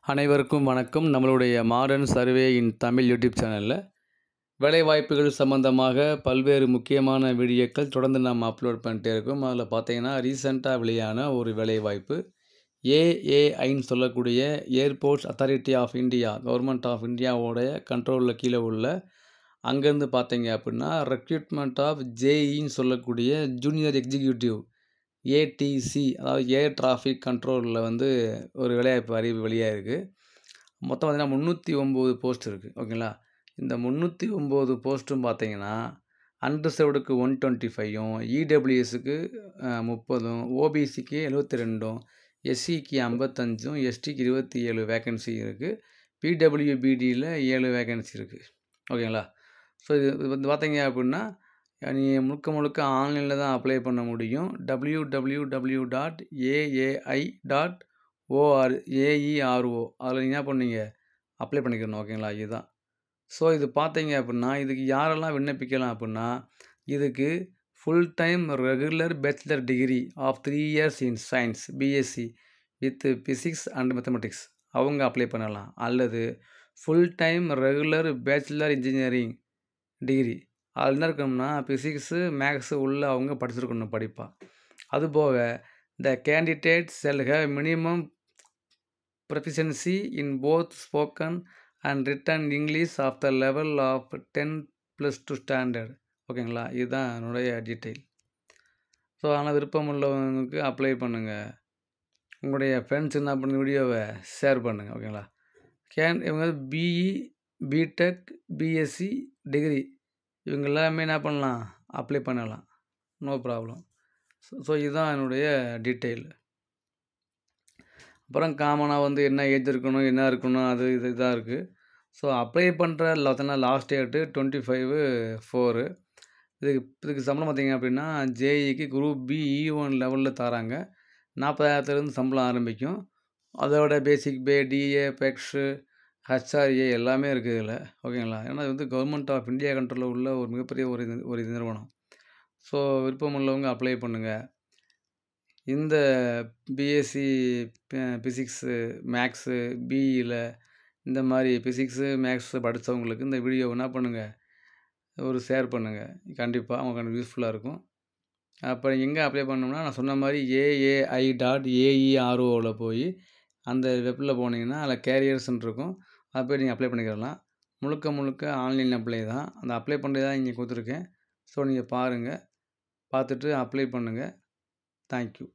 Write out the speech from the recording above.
அனைவருக்கும் வணக்கம். நம்மளுடைய மாடர்ன் சர்வே இன் தமிழ் யூடியூப் சேனலில் வேலைவாய்ப்புகள் சம்மந்தமாக பல்வேறு முக்கியமான வீடியோக்கள் தொடர்ந்து நம்ம அப்லோட் பண்ணிட்டே இருக்கோம். அதில் பார்த்தீங்கன்னா ரீசெண்டாக வெளியான ஒரு வேலைவாய்ப்பு ஏஏஐன்னு சொல்லக்கூடிய airports authority of India, government of இந்தியாவோடைய கண்ட்ரோலில் கீழே உள்ள அங்கேருந்து பார்த்தீங்க அப்படின்னா ரெக்ரூட்மெண்ட் ஆஃப் ஜேஇன்னு சொல்லக்கூடிய ஜூனியர் எக்ஸிக்யூட்டிவ் ஏடிசி, அதாவது ஏர் டிராஃபிக் கண்ட்ரோலில் ஒரு வேலைவாய்ப்பு அறிவு வெளியாக இருக்குது. மொத்தம் பார்த்திங்கன்னா 309 போஸ்ட் இருக்குது. ஓகேங்களா? இந்த 309 போஸ்ட்டும் பார்த்தீங்கன்னா அன்ரிசர்வ்டுக்கு 125ம், இடபிள்யூஎஸ்க்கு 30ம், ஓபிசிக்கு 72ம், எஸ்சிக்கு 55ம், எஸ்டிக்கு 27 வேக்கன்சி இருக்குது. பிடபிள்யூபிடியில் 7 வேக்கன்சி இருக்குது. ஓகேங்களா? ஸோ இது பார்த்தீங்க அப்படின்னா நீங்கள் முழுக்க ஆன்லைனில் தான் அப்ளை பண்ண முடியும். www.aai.org அதில் என்ன பண்ணீங்க அப்ளை பண்ணிக்கணும். ஓகேங்களா? இதுதான். ஸோ இது பார்த்தீங்க அப்படின்னா இதுக்கு யாரெல்லாம் விண்ணப்பிக்கலாம் அப்படின்னா, இதுக்கு full time regular bachelor degree of 3 years in science BSc with physics and mathematics அவங்க அப்ளை பண்ணலாம். அல்லது full time regular bachelor engineering degree அதில் என்ன இருக்கணும்னா ஃபிசிக்ஸு மேக்ஸு உள்ள அவங்க படிச்சிருக்கணும் படிப்பாக. அதுபோக the candidate shall have minimum proficiency in both spoken and written English of the level of 10+2 standard. ஓகேங்களா? இதுதான் என்னுடைய டீட்டெயில். ஸோ அதனால் விருப்பம் உள்ளவங்களுக்கு அப்ளை பண்ணுங்கள். உங்களுடைய ஃப்ரெண்ட்ஸ் என்ன பண்ணி வீடியோவை ஷேர் பண்ணுங்கள். ஓகேங்களா? இவங்க பிஇ, பிடெக், பிஎஸ்சி டிகிரி இவங்க எல்லாமே என்ன பண்ணலாம் அப்ளை பண்ணலாம். No problem. ஸோ இதுதான் என்னுடைய டீட்டெயில். அப்புறம் காமனாக என்ன ஏஜ் இருக்கணும், என்ன இருக்கணும், அது இதாக இருக்குது. ஸோ அப்ளை பண்ணுற லாஸ்ட் டேட்டு 25/4. இதுக்கு சம்பளம் பார்த்திங்க அப்படின்னா ஜேஇக்கு குரூப் பி E1 லெவலில் தராங்க. 40,000 சம்பளம் ஆரம்பிக்கும். அதோட பேசிக் பே, டிஏ, பெக்ஸு, ஹச்ஆர்ஏ எல்லாமே இருக்குது இதில். ஓகேங்களா? ஏன்னா இது கவர்மெண்ட் ஆஃப் இந்தியா கண்ட்ரோலில் உள்ள ஒரு மிகப்பெரிய ஒரு நிறுவனம். ஸோ விருப்பம் உள்ளவங்க அப்ளை பண்ணுங்கள். இந்த பிஎஸ்சி ஃபிசிக்ஸு மேக்ஸு பிஇயில் இந்த மாதிரி ஃபிசிக்ஸு மேக்ஸு படித்தவங்களுக்கு இந்த வீடியோ என்ன பண்ணுங்கள் ஒரு ஷேர் பண்ணுங்கள். கண்டிப்பாக அவங்களுக்கு யூஸ்ஃபுல்லாக இருக்கும். அப்புறம் எங்கே அப்ளை பண்ணோம்னா நான் சொன்ன மாதிரி aai.aei.org போய் அந்த வெப்பில் போனீங்கன்னா அதில் கேரியர்ஸ்ன்னு இருக்கும். அதை போய் நீங்கள் அப்ளை பண்ணிக்கிறலாம். முழுக்க ஆன்லைன் அப்ளை தான். அந்த அப்ளை பண்ணுறது தான் இங்கே கொடுத்துருக்கேன். ஸோ நீங்கள் பாருங்கள், பார்த்துட்டு அப்ளை பண்ணுங்கள். தேங்க்யூ.